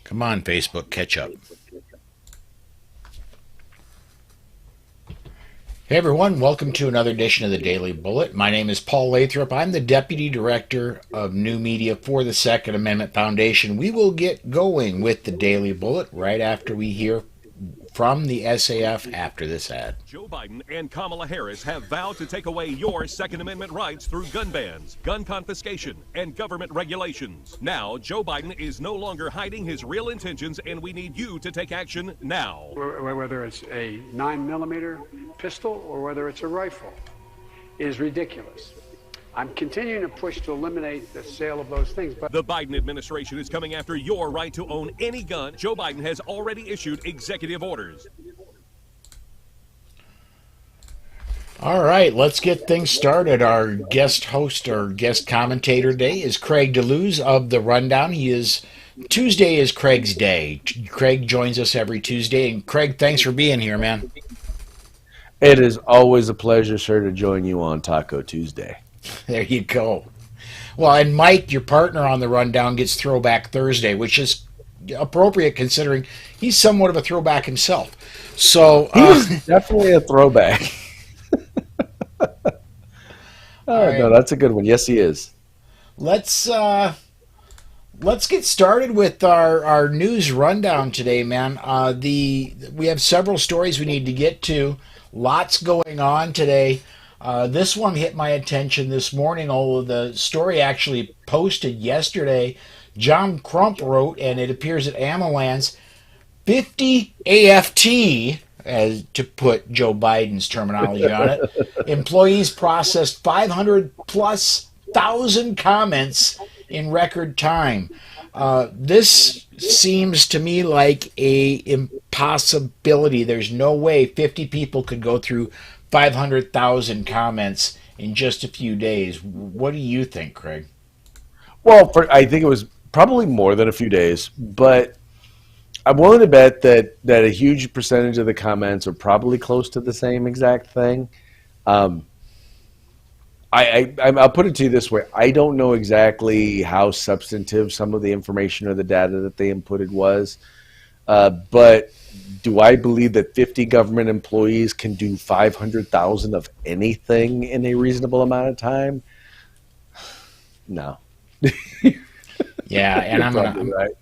Come on, Facebook, catch up. Hey everyone, welcome to another edition of the Daily Bullet. My name is Paul Lathrop. I'm the Deputy Director of New Media for the Second Amendment Foundation. We will get going with the Daily Bullet right after we hear from the SAF after this ad. Joe Biden and Kamala Harris have vowed to take away your Second Amendment rights through gun bans, gun confiscation, and government regulations. Now, Joe Biden is no longer hiding his real intentions, and we need you to take action now. Whether it's a 9mm pistol or whether it's a rifle is ridiculous. I'm continuing to push to eliminate the sale of those things. But the Biden administration is coming after your right to own any gun. Joe Biden has already issued executive orders. All right, let's get things started. Our guest host or guest commentator today is Craig DeLuz of The Rundown. Tuesday is Craig's day. Craig joins us every Tuesday. And Craig, thanks for being here, man. It is always a pleasure, sir, to join you on Taco Tuesday. There you go. Well, and Mike, your partner on The Rundown, gets Throwback Thursday, which is appropriate considering he's somewhat of a throwback himself. So he's definitely a throwback. Right. No, that's a good one. Yes, he is. Let's get started with our news rundown today, man. We have several stories we need to get to. Lots going on today. This one hit my attention this morning, although the story actually posted yesterday. John Crump wrote, and it appears at Amalance, 50 AFT, as to put Joe Biden's terminology on it, employees processed 500,000+ comments in record time. This seems to me like a impossibility. There's no way 50 people could go through 500,000 comments in just a few days. What do you think, Craig? Well, I think it was probably more than a few days, but I'm willing to bet that a huge percentage of the comments are probably close to the same exact thing. I'll put it to you this way. I don't know exactly how substantive some of the information or the data that they inputted was, but do I believe that 50 government employees can do 500,000 of anything in a reasonable amount of time? No. Yeah, and I'm right.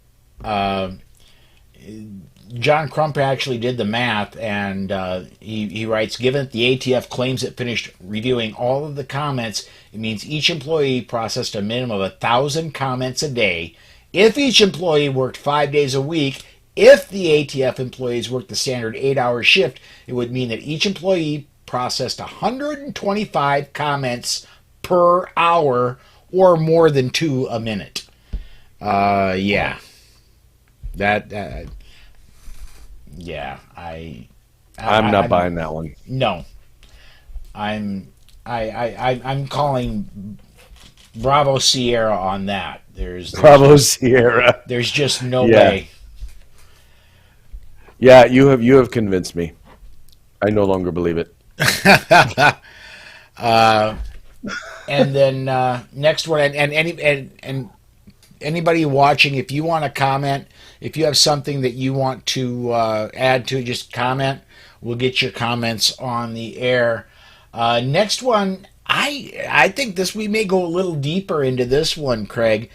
John Crump actually did the math, and he writes, given that the ATF claims it finished reviewing all of the comments, it means each employee processed a minimum of 1,000 comments a day. If each employee worked 5 days a week, if the ATF employees worked the standard 8-hour shift, it would mean that each employee processed 125 comments per hour, or more than 2 a minute. Yeah. I'm not buying that one. No. I'm calling Bravo Sierra on that. Bravo Sierra. There's just no way. Yeah, you have convinced me. I no longer believe it. And then next one, and anybody watching, if you want to comment, if you have something that you want to add to, just comment. We'll get your comments on the air. Next one, I think we may go a little deeper into this one, Craig.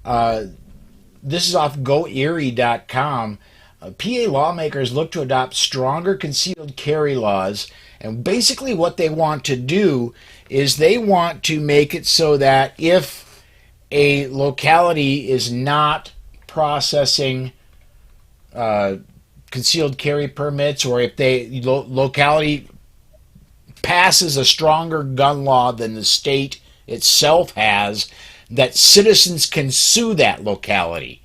This is off GoErie.com. PA lawmakers look to adopt stronger concealed carry laws, and basically what they want to do is they want to make it so that if a locality is not processing concealed carry permits, or if the locality passes a stronger gun law than the state itself has, that citizens can sue that locality.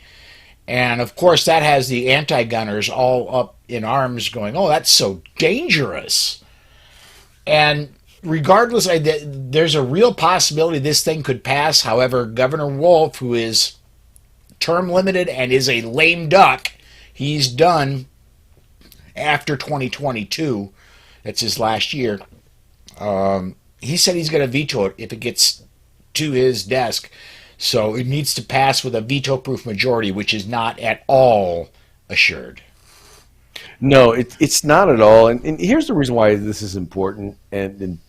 And of course that has the anti-gunners all up in arms going, oh, that's so dangerous. And regardless, there's a real possibility this thing could pass. However, Governor Wolf, who is term limited and is a lame duck, he's done after 2022. That's his last year. He said he's going to veto it if it gets to his desk. So it needs to pass with a veto-proof majority, which is not at all assured. No, it's not at all. And here's the reason why this is important. And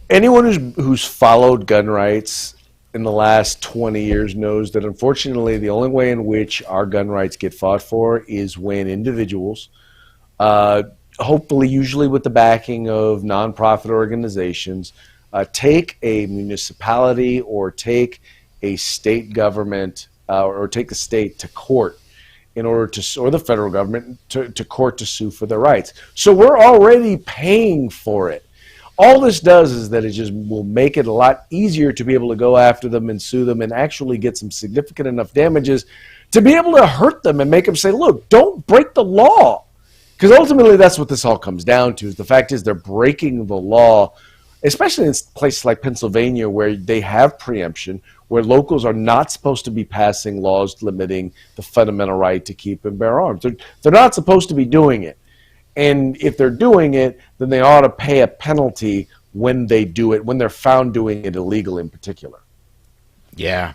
anyone who's followed gun rights in the last 20 years knows that unfortunately the only way in which our gun rights get fought for is when individuals, hopefully usually with the backing of nonprofit organizations, take a municipality or take a state government or take the state to court in order to, or the federal government to court to sue for their rights. So we're already paying for it. All this does is that it just will make it a lot easier to be able to go after them and sue them and actually get some significant enough damages to be able to hurt them and make them say, look, don't break the law. Because ultimately that's what this all comes down to. Is the fact is they're breaking the law, especially in places like Pennsylvania where they have preemption, where locals are not supposed to be passing laws limiting the fundamental right to keep and bear arms. They're not supposed to be doing it. And if they're doing it, then they ought to pay a penalty when they do it, when they're found doing it illegal in particular. Yeah.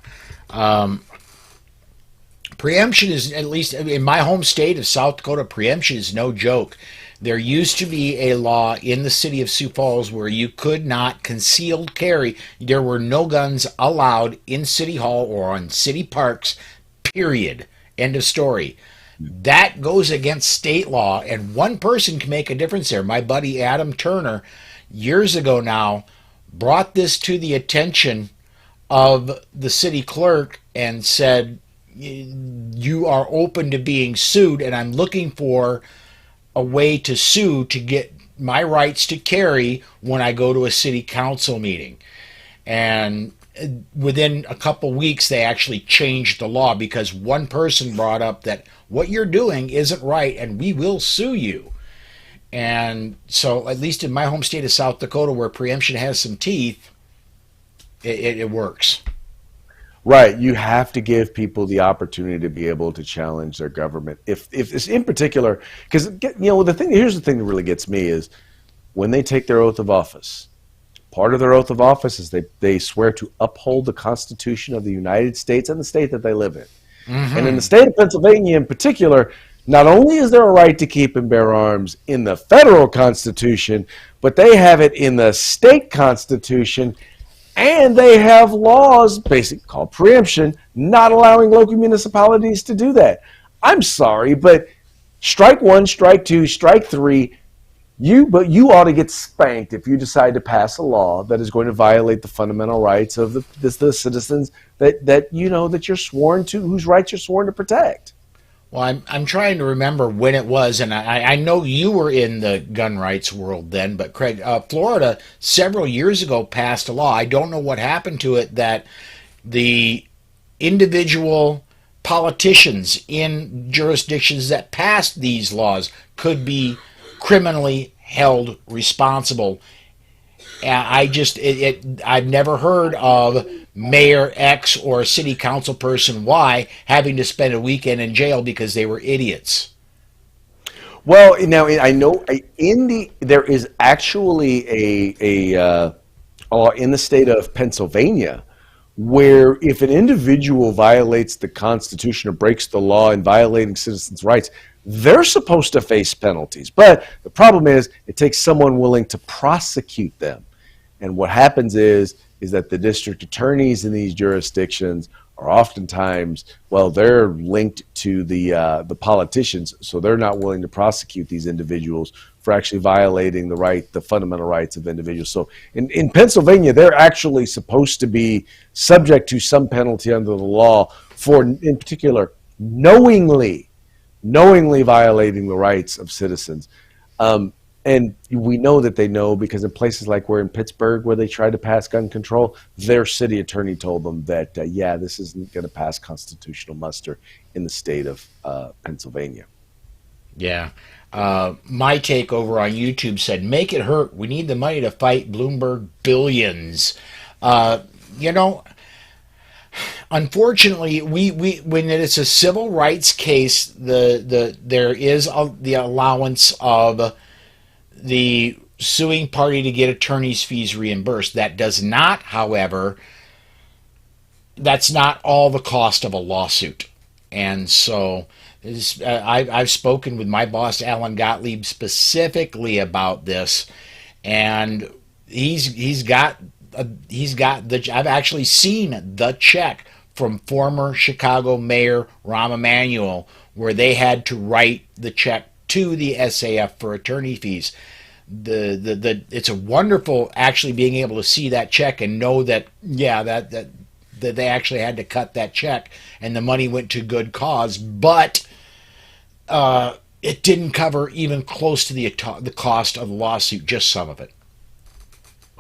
Preemption is, at least in my home state of South Dakota, preemption is no joke. There used to be a law in the city of Sioux Falls where you could not concealed carry. There were no guns allowed in City Hall or on city parks, period. End of story. That goes against state law, and one person can make a difference there. My buddy Adam Turner, years ago now, brought this to the attention of the city clerk and said, you are open to being sued, and I'm looking for a way to sue to get my rights to carry when I go to a city council meeting. And within a couple weeks, they actually changed the law because one person brought up that what you're doing isn't right and we will sue you. And so, at least in my home state of South Dakota, where preemption has some teeth, it works. Right. You have to give people the opportunity to be able to challenge their government. If it's in particular, because, here's the thing that really gets me is when they take their oath of office, part of their oath of office is they swear to uphold the Constitution of the United States and the state that they live in. Mm-hmm. And in the state of Pennsylvania in particular, not only is there a right to keep and bear arms in the federal Constitution, but they have it in the state Constitution, and they have laws, basically called preemption, not allowing local municipalities to do that. I'm sorry, but strike one, strike two, strike three, you ought to get spanked if you decide to pass a law that is going to violate the fundamental rights of the citizens that you're sworn to, whose rights you're sworn to protect. Well, I'm trying to remember when it was, and I know you were in the gun rights world then, but Craig, Florida several years ago passed a law. I don't know what happened to it, that the individual politicians in jurisdictions that passed these laws could be criminally held responsible. I've never heard of Mayor X or City Council Person Y having to spend a weekend in jail because they were idiots. Well, now I know there is actually a law in the state of Pennsylvania where if an individual violates the Constitution or breaks the law in violating citizens' rights, they're supposed to face penalties. But the problem is it takes someone willing to prosecute them. And what happens is that the district attorneys in these jurisdictions are oftentimes, they're linked to the politicians, so they're not willing to prosecute these individuals for actually violating the fundamental rights of individuals. So in Pennsylvania, they're actually supposed to be subject to some penalty under the law for, in particular, knowingly violating the rights of citizens. And we know that they know because in places like we're in Pittsburgh where they tried to pass gun control, their city attorney told them that, this isn't going to pass constitutional muster in the state of Pennsylvania. Yeah. My take over on YouTube said, make it hurt. We need the money to fight Bloomberg billions. Unfortunately, we when it's a civil rights case, there is the allowance of the suing party to get attorney's fees reimbursed. That does not, however, that's not all the cost of a lawsuit. And so I've spoken with my boss, Alan Gottlieb, specifically about this, and he's got I've actually seen the check from former Chicago Mayor Rahm Emanuel, where they had to write the check to the SAF for attorney fees. It's a wonderful actually being able to see that check and know that that they actually had to cut that check and the money went to good cause, but it didn't cover even close to the cost of the lawsuit, just some of it.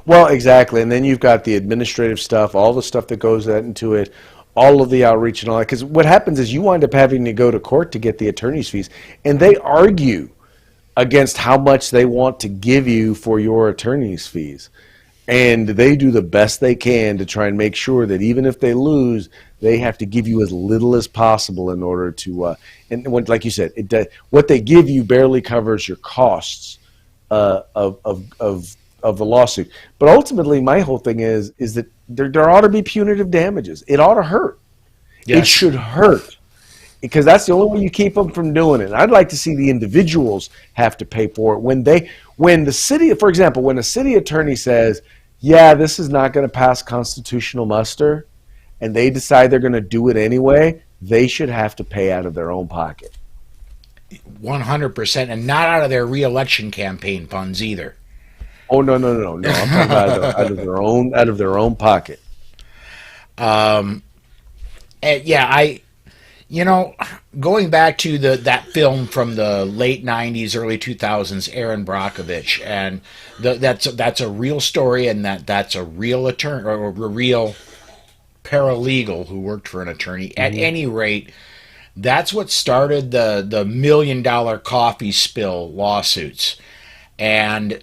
Well, exactly. And then you've got the administrative stuff, all the stuff that goes into it, all of the outreach and all that. Because what happens is you wind up having to go to court to get the attorney's fees, and they argue against how much they want to give you for your attorney's fees. And they do the best they can to try and make sure that even if they lose, they have to give you as little as possible in order to, and like you said, what they give you barely covers your costs of the lawsuit. But ultimately, my whole thing is that there ought to be punitive damages. It ought to hurt. Yes. It should hurt, because that's the only way you keep them from doing it. And I'd like to see the individuals have to pay for it when the city, for example, when a city attorney says, yeah, this is not going to pass constitutional muster, and they decide they're going to do it anyway, they should have to pay out of their own pocket. 100%, and not out of their re-election campaign funds either. Oh, no. I'm talking about out of their own pocket. Going back to that film from the late 90s, early 2000s, Erin Brockovich, and that's a real story, and that's a real attorney or a real paralegal who worked for an attorney. Mm-hmm. At any rate, that's what started the $1 million coffee spill lawsuits, and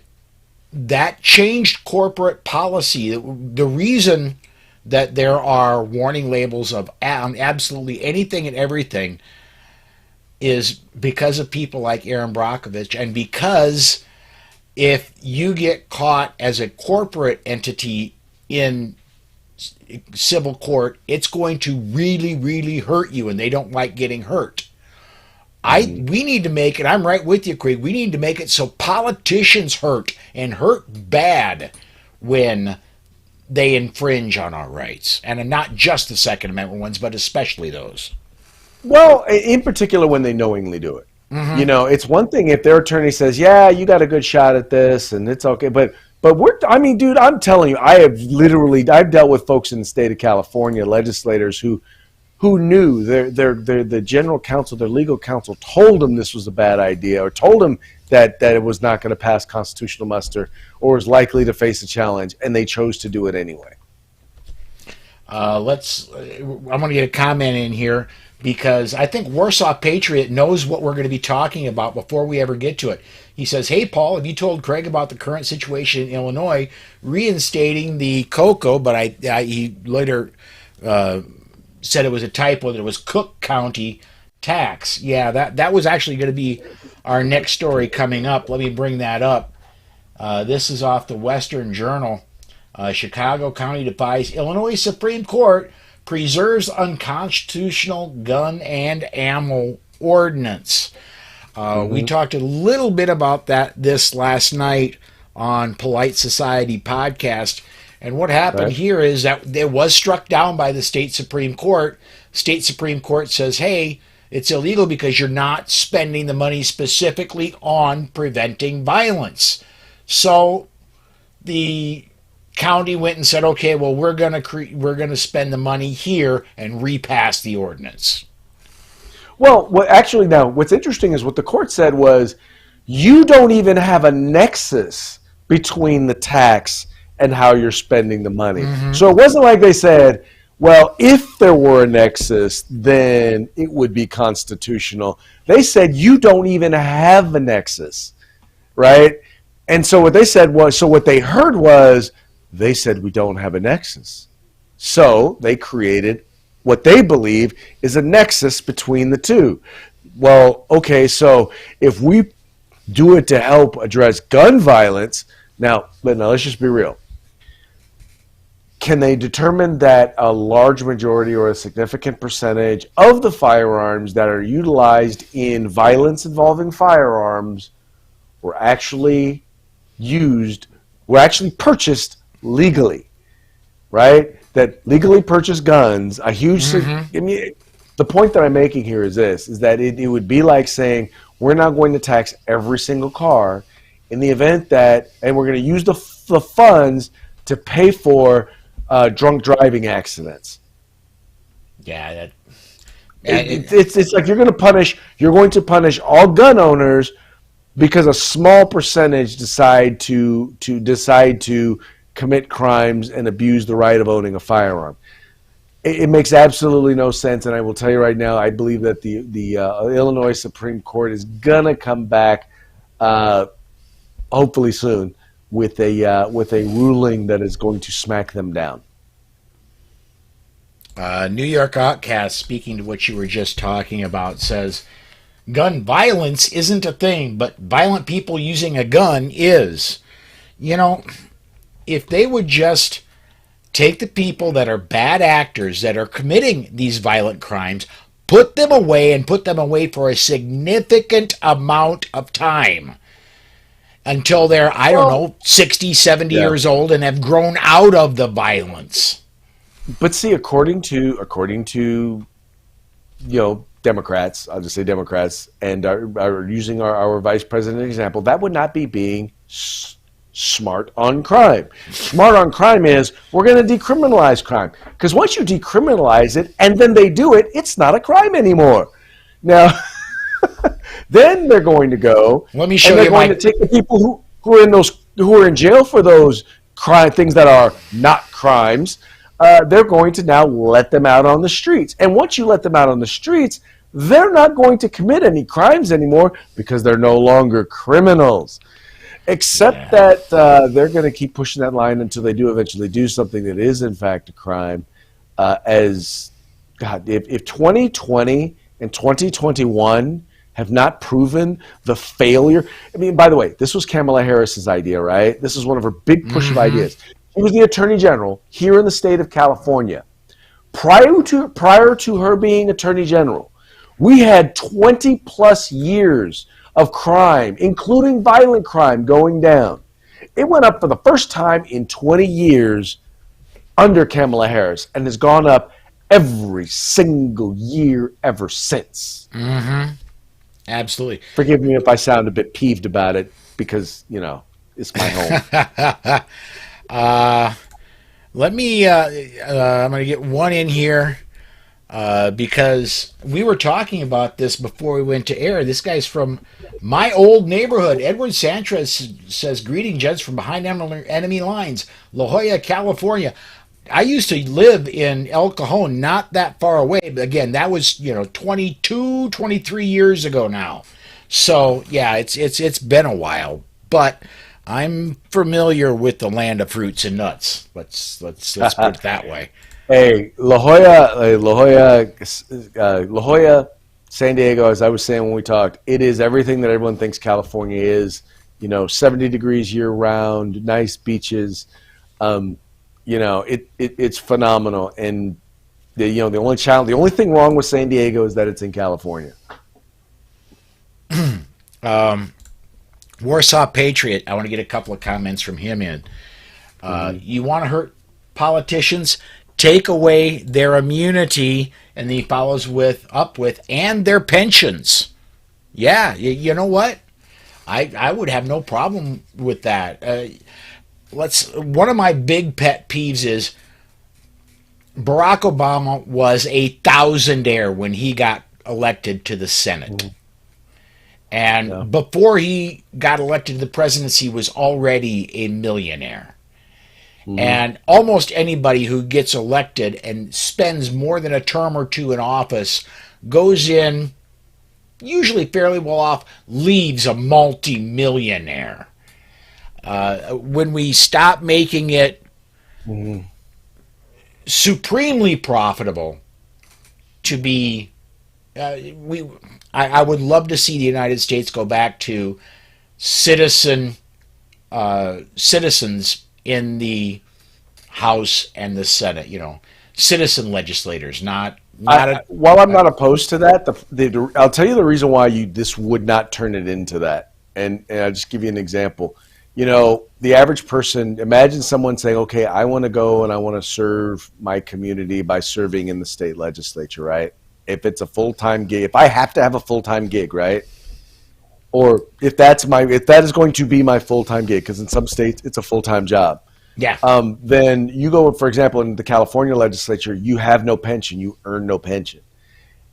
that changed corporate policy. The reason that there are warning labels on absolutely anything and everything is because of people like Erin Brockovich, and because if you get caught as a corporate entity in civil court, it's going to really, really hurt you, and they don't like getting hurt. We need to make it, I'm right with you, Craig, we need to make it so politicians hurt, and hurt bad, when they infringe on our rights. And not just the Second Amendment ones, but especially those. Well, in particular when they knowingly do it. Mm-hmm. You know, it's one thing if their attorney says, yeah, you got a good shot at this, and it's okay, but dude, I'm telling you, I've dealt with folks in the state of California, legislators who knew the general counsel, their legal counsel told them this was a bad idea, or told them that it was not going to pass constitutional muster, or was likely to face a challenge, and they chose to do it anyway. I'm going to get a comment in here, because I think Warsaw Patriot knows what we're going to be talking about before we ever get to it. He says, hey, Paul, have you told Craig about the current situation in Illinois, reinstating the COCO, but he later said it was a typo, that it was Cook County tax. Yeah, that was actually going to be our next story coming up. Let me bring that up. This is off the Western Journal. Chicago County defies Illinois Supreme Court, preserves unconstitutional gun and ammo ordinance. We talked a little bit about this last night on Polite Society podcast. And what happened here is that it was struck down by the state Supreme Court. State Supreme Court says, hey, it's illegal because you're not spending the money specifically on preventing violence. So the county went and said, okay, well, we're going to spend the money here and repass the ordinance. Well, actually, now, what's interesting is what the court said was, you don't even have a nexus between the tax and how you're spending the money. Mm-hmm. So it wasn't like they said, well, if there were a nexus, then it would be constitutional. They said you don't even have a nexus, right? And so what they said was, what they heard was, they said we don't have a nexus. So they created what they believe is a nexus between the two. Well, okay, so if we do it to help address gun violence, now let's just be real. can they determine that a large majority or a significant percentage of the firearms that are utilized in violence involving firearms were actually purchased legally, right? That legally purchased guns, a huge, I mean, the point that I'm making here is this, is that it would be like saying, we're not going to tax every single car in the event that, and we're going to use the funds to pay for drunk driving accidents. Yeah, it's like you're going to punish all gun owners because a small percentage decide to commit crimes and abuse the right of owning a firearm. It makes absolutely no sense, and I will tell you right now, I believe that the Illinois Supreme Court is gonna come back, hopefully soon, with a ruling that is going to smack them down. New York Outcast, speaking to what you were just talking about, says gun violence isn't a thing, but violent people using a gun is. You know, if they would just take the people that are bad actors that are committing these violent crimes, put them away, and put them away for a significant amount of time until they're, I don't know, 60, 70 years old and have grown out of the violence. But see, according to Democrats, I'll just say Democrats, and are using our vice president example, that would not be being smart on crime. Smart on crime is we're going to decriminalize crime. Because once you decriminalize it and then they do it, it's not a crime anymore. Now, then they're going to go. Let me show and they're you going to take the people who are in jail for those things that are not crimes. They're going to now let them out on the streets. And once you let them out on the streets, they're not going to commit any crimes anymore because they're no longer criminals. Except that they're going to keep pushing that line until they do eventually do something that is, in fact, a crime. If 2020 and 2021 have not proven the failure. I mean, by the way, this was Kamala Harris's idea, right? This is one of her big push of ideas. She was the Attorney General here in the state of California. Prior to her being Attorney General, we had 20-plus years of crime, including violent crime, going down. It went up for the first time in 20 years under Kamala Harris and has gone up every single year ever since. Absolutely. Forgive me if I sound a bit peeved about it because, it's my home. Let me, I'm going to get one in here because we were talking about this before we went to air. This guy's from my old neighborhood. Edward Sanchez says, greeting, Judge, from behind enemy lines, La Jolla, California. I used to live in El Cajon, not that far away. But again, that was, 22, 23 years ago now. So, yeah, it's been a while. But I'm familiar with the land of fruits and nuts. Let's put it that way. Hey, La Jolla, San Diego, as I was saying when we talked, it is everything that everyone thinks California is. 70 degrees year round, nice beaches. It's phenomenal. And the only thing wrong with San Diego is that it's in California. Warsaw Patriot, I want to get a couple of comments from him in. You want to hurt politicians? Take away their immunity, and then he follows up with, and their pensions. Yeah, you know what? I would have no problem with that. One of my big pet peeves is Barack Obama was a thousandaire when he got elected to the Senate. And before he got elected to the presidency, was already a millionaire. And almost anybody who gets elected and spends more than a term or two in office goes in, usually fairly well off, leaves a multi-millionaire. When we stop making it supremely profitable to be, I would love to see the United States go back to citizens in the House and the Senate. Citizen legislators, not while I'm not opposed to that, I'll tell you the reason why this would not turn it into that. And I'll just give you an example. The average person, imagine someone saying, okay, I want to go and I want to serve my community by serving in the state legislature, right? If it's a full-time gig, if I have to have a full-time gig, right? Or if that is going to be my full-time gig, because in some states it's a full-time job. Yeah. Then you go, for example, in the California legislature, you have no pension, you earn no pension.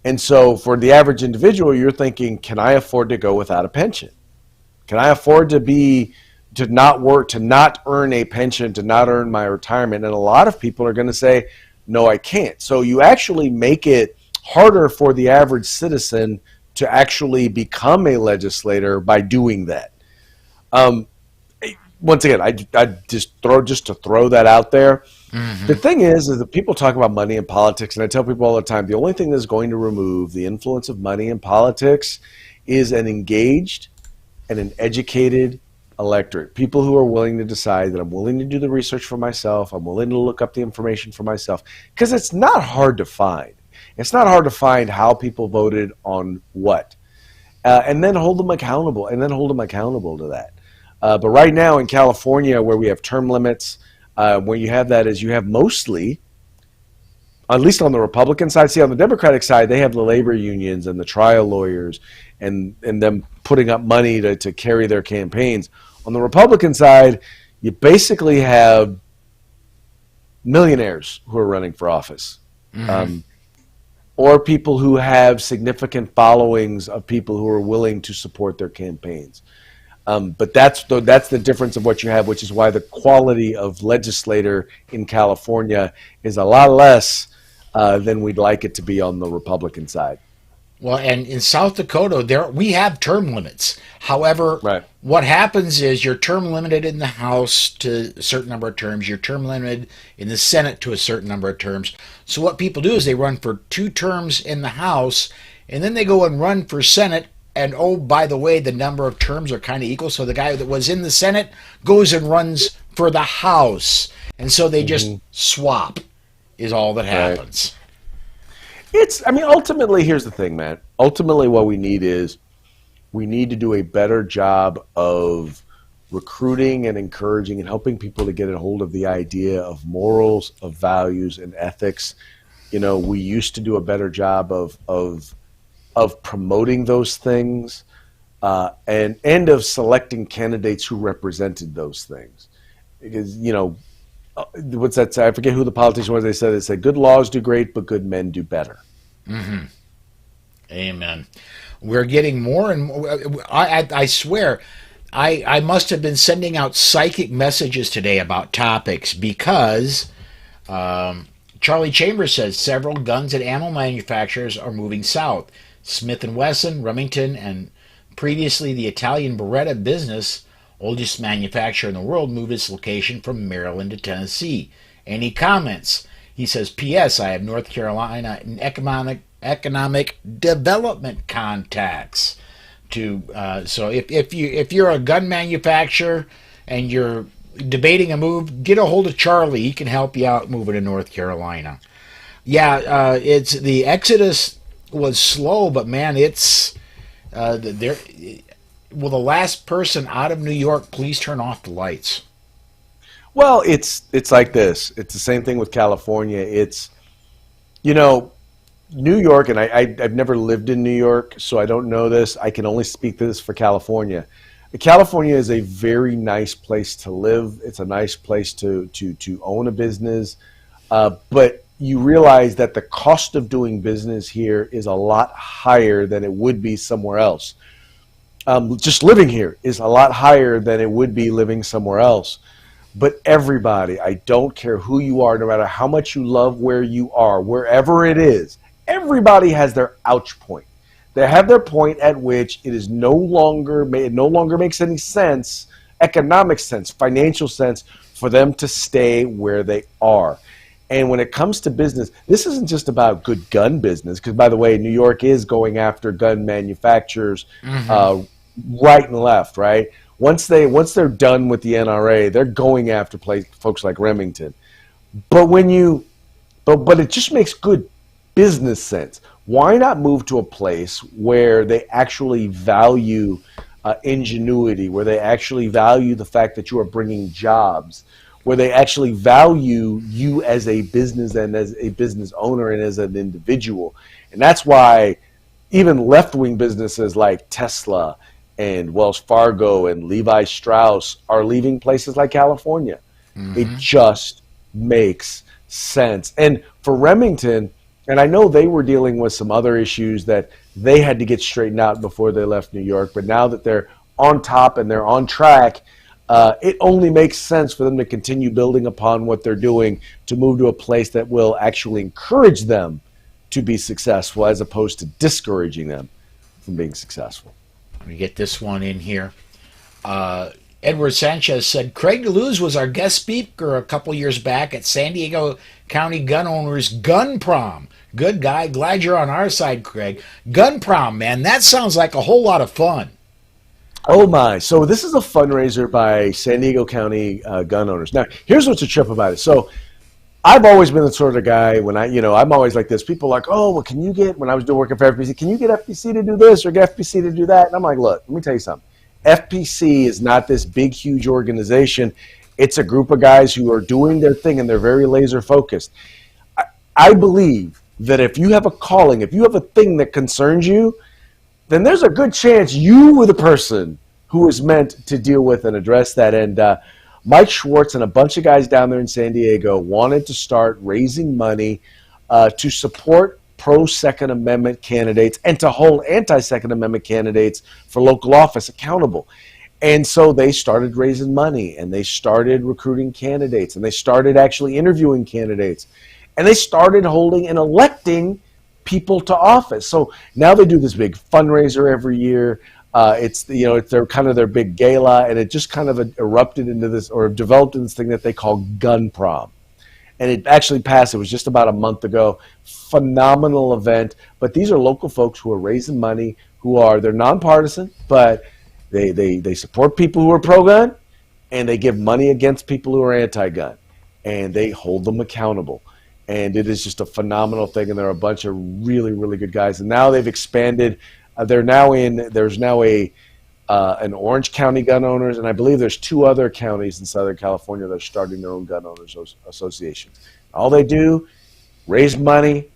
And so for the average individual, you're thinking, can I afford to go without a pension? Can I afford to not work, to not earn a pension, to not earn my retirement? And a lot of people are going to say, no, I can't. So you actually make it harder for the average citizen to actually become a legislator by doing that. Once again, I just to throw that out there. Mm-hmm. The thing is that people talk about money in politics, and I tell people all the time, the only thing that's going to remove the influence of money in politics is an engaged and an educated electorate. People who are willing to decide that I'm willing to do the research for myself, I'm willing to look up the information for myself, because it's not hard to find. It's not hard to find how people voted on what, and then hold them accountable, to that. But right now in California, where we have term limits, where you have that is you have mostly, at least on the Republican side, see on the Democratic side, they have the labor unions and the trial lawyers and them putting up money to carry their campaigns. On the Republican side, you basically have millionaires who are running for office. Mm-hmm. Or people who have significant followings of people who are willing to support their campaigns. But that's the difference of what you have, which is why the quality of legislator in California is a lot less than we'd like it to be on the Republican side. Well, and in South Dakota, we have term limits. However, right. What happens is you're term limited in the House to a certain number of terms. You're term limited in the Senate to a certain number of terms. So what people do is they run for 2 terms in the House, and then they go and run for Senate. And, oh, by the way, the number of terms are kind of equal. So the guy that was in the Senate goes and runs for the House. And so they just swap is all that happens. Right. Ultimately, here's the thing, man. Ultimately, what we need is we need to do a better job of recruiting and encouraging and helping people to get a hold of the idea of morals, of values, and ethics. We used to do a better job of promoting those things and of selecting candidates who represented those things. Because, what's that say? I forget who the politician was. They said, good laws do great, but good men do better. Mm-hmm. Amen. We're getting more and more. I swear, I must have been sending out psychic messages today about topics because Charlie Chambers says several guns and ammo manufacturers are moving south. Smith & Wesson, Remington, and previously the Italian Beretta business, oldest manufacturer in the world, moved its location from Maryland to Tennessee. Any comments? He says, P.S. I have North Carolina economic development contacts. So if you're a gun manufacturer and you're debating a move, get a hold of Charlie. He can help you out moving to North Carolina. Yeah, it's the exodus was slow, but man, it's there. Will the last person out of New York please turn off the lights? Well, it's like this. It's the same thing with California. It's, New York, and I've never lived in New York, so I don't know this. I can only speak to this for California. California is a very nice place to live. It's a nice place to own a business, but you realize that the cost of doing business here is a lot higher than it would be somewhere else. Just living here is a lot higher than it would be living somewhere else. But everybody, I don't care who you are, no matter how much you love where you are, wherever it is, everybody has their ouch point. They have their point at which it no longer makes any sense, economic sense, financial sense, for them to stay where they are. And when it comes to business, this isn't just about good gun business, because, by the way, New York is going after gun manufacturers right and left, right? Once they're done with the NRA, they're going after folks like Remington. But but it just makes good business sense. Why not move to a place where they actually value ingenuity, where they actually value the fact that you are bringing jobs, where they actually value you as a business and as a business owner and as an individual. And that's why even left-wing businesses like Tesla and Wells Fargo and Levi Strauss are leaving places like California. It just makes sense. And for Remington, and I know they were dealing with some other issues that they had to get straightened out before they left New York, but now that they're on top and they're on track, it only makes sense for them to continue building upon what they're doing to move to a place that will actually encourage them to be successful as opposed to discouraging them from being successful. Let me get this one in here. Edward Sanchez said, Craig DeLuz was our guest speaker a couple years back at San Diego County Gun Owners Gun Prom. Good guy. Glad you're on our side, Craig. Gun Prom, man. That sounds like a whole lot of fun. Oh, my. So this is a fundraiser by San Diego County gun owners. Now, here's what's a trip about it. So I've always been the sort of guy when I'm always like this. People are like, oh, well, can you get, when I was working for FPC, can you get FPC to do this or get FPC to do that? And I'm like, look, let me tell you something. FPC is not this big, huge organization. It's a group of guys who are doing their thing, and they're very laser focused. I believe that if you have a calling, if you have a thing that concerns you, then there's a good chance you were the person who was meant to deal with and address that. And Mike Schwartz and a bunch of guys down there in San Diego wanted to start raising money to support pro-Second Amendment candidates and to hold anti-Second Amendment candidates for local office accountable. And so they started raising money, and they started recruiting candidates, and they started actually interviewing candidates, and they started holding and electing people to office. So now they do this big fundraiser every yeit's their kind of their big gala, and it just kind of erupted into this, or developed into this thing that they call Gun Prom. And it actually passed. It was just about a month ago. Phenomenal event. But these are local folks who are raising money, they're nonpartisan, but they support people who are pro-gun, and they give money against people who are anti-gun, and they hold them accountable. And it is just a phenomenal thing, and there are a bunch of really, really good guys. And now they've expanded. There's now an Orange County gun owners, and I believe there's 2 other counties in Southern California that are starting their own gun owners associations. All they do, raise money,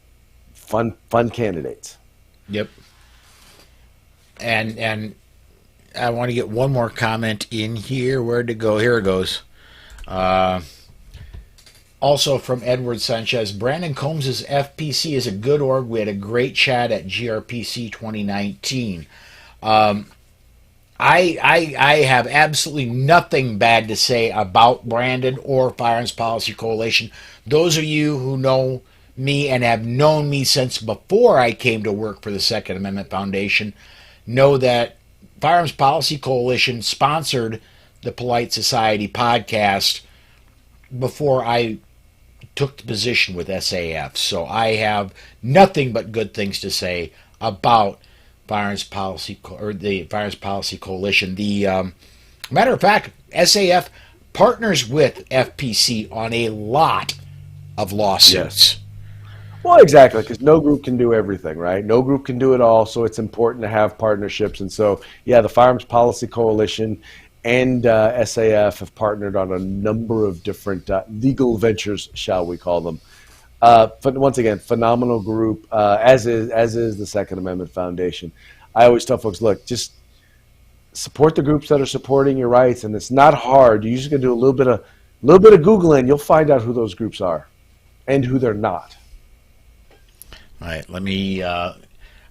fund candidates. Yep. And I want to get one more comment in here. Where'd it go? Here it goes. Also from Edward Sanchez, Brandon Combs' FPC is a good org. We had a great chat at GRPC 2019. I have absolutely nothing bad to say about Brandon or Firearms Policy Coalition. Those of you who know me and have known me since before I came to work for the Second Amendment Foundation know that Firearms Policy Coalition sponsored the Polite Society podcast before I took the position with SAF. So I have nothing but good things to say about Firearms Policy the Firearms Policy Coalition. The matter of fact, SAF partners with FPC on a lot of lawsuits. Yes. Well, exactly, because no group can do everything, right? No group can do it all, so it's important to have partnerships. And so, yeah, the Firearms Policy Coalition and SAF have partnered on a number of different legal ventures, shall we call them. But once again, phenomenal group, as is the Second Amendment Foundation. I always tell folks, look, just support the groups that are supporting your rights, and it's not hard. You just got to do a little bit of Googling. You'll find out who those groups are and who they're not. All right, let me. I'm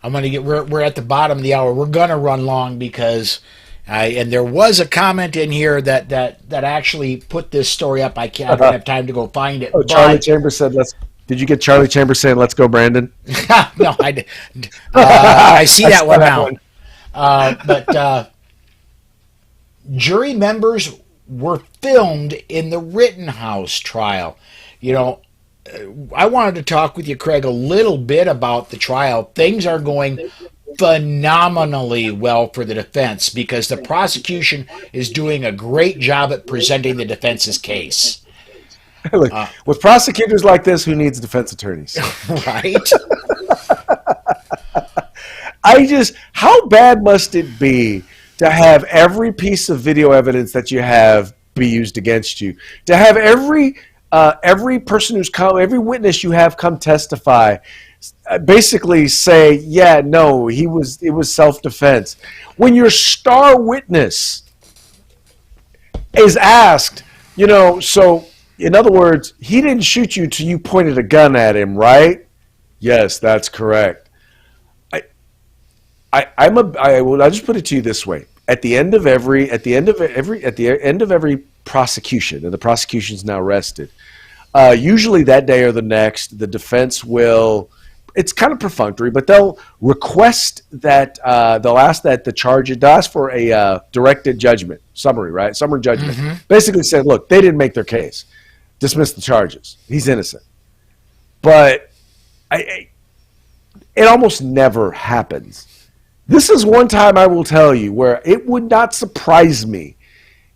going to get. We're at the bottom of the hour. We're going to run long because, and there was a comment in here that actually put this story up. I don't have time to go find it. Oh, Charlie Chambers said, "Let's." Did you get Charlie Chambers saying, "Let's go, Brandon"? No, I did. I see that one now. But jury members were filmed in the Rittenhouse trial. You know, I wanted to talk with you, Craig, a little bit about the trial. Things are going phenomenally well for the defense because the prosecution is doing a great job at presenting the defense's case. Look, with prosecutors like this, who needs defense attorneys? Right? How bad must it be to have every piece of video evidence that you have be used against you? To have every person who's come, every witness you have come testify, basically say, yeah, no, it was self-defense. When your star witness is asked, so in other words, he didn't shoot you till you pointed a gun at him, right? Yes, that's correct. I'll just put it to you this way: at the end of every prosecution, and the prosecution's now rested, usually that day or the next, the defense will. It's kind of perfunctory, but they'll request that they'll ask for a directed judgment summary, right? Summary judgment, basically saying, look, they didn't make their case, dismiss the charges, he's innocent. But it almost never happens. This is one time I will tell you where it would not surprise me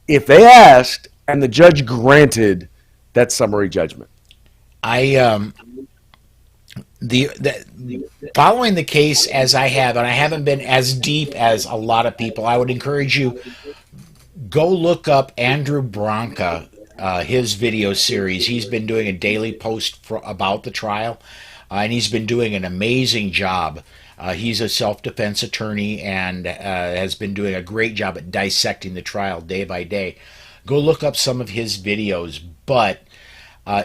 if they asked and the judge granted that summary judgment. Following the case as I have, and I haven't been as deep as a lot of people, I would encourage you, go look up Andrew Bronca, his video series. He's been doing a daily post about the trial, and he's been doing an amazing job. He's a self-defense attorney and has been doing a great job at dissecting the trial day by day. Go look up some of his videos. But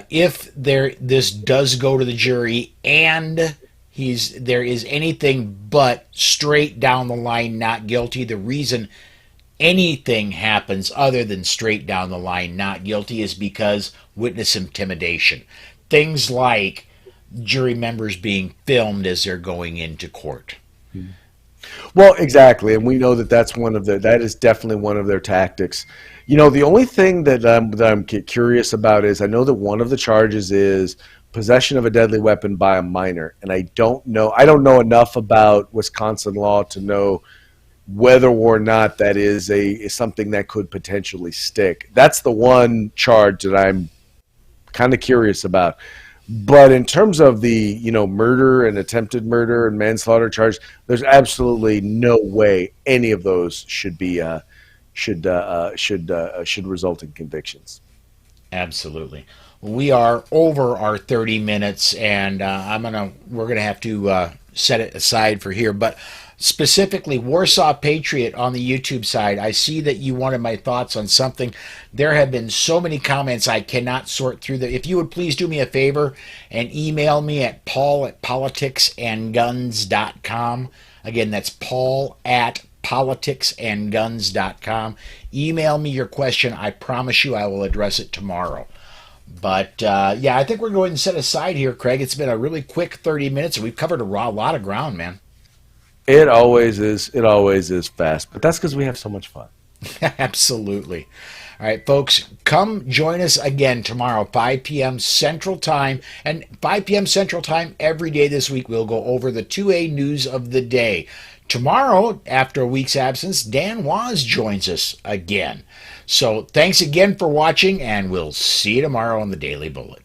if this does go to the jury and there is anything but straight down the line not guilty, the reason anything happens other than straight down the line not guilty is because witness intimidation. Things like jury members being filmed as they're going into court. Well, exactly, and we know that is definitely one of their tactics. The only thing that I'm curious about is I know that one of the charges is possession of a deadly weapon by a minor, and I don't know enough about Wisconsin law to know whether or not that is something that could potentially stick. That's the one charge that I'm kind of curious about. But in terms of the murder and attempted murder and manslaughter charge, there's absolutely no way any of those should result in convictions. Absolutely. We are over our 30 minutes, and we're gonna have to set it aside for here. But specifically, Warsaw Patriot on the YouTube side, I see that you wanted my thoughts on something. There have been so many comments I cannot sort through them. If you would please do me a favor and email me at paul@politicsandguns.com. Again, that's paul@politicsandguns.com. Email me your question. I promise you I will address it tomorrow. But I think we're going to set aside here, Craig. It's been a really quick 30 minutes, and we've covered a lot of ground, man. It always is. It always is fast, but that's because we have so much fun. Absolutely. All right, folks, come join us again tomorrow, 5 p.m. Central Time. And 5 p.m. Central Time every day this week, we'll go over the 2A news of the day. Tomorrow, after a week's absence, Dan Waz joins us again. So thanks again for watching, and we'll see you tomorrow on the Daily Bullet.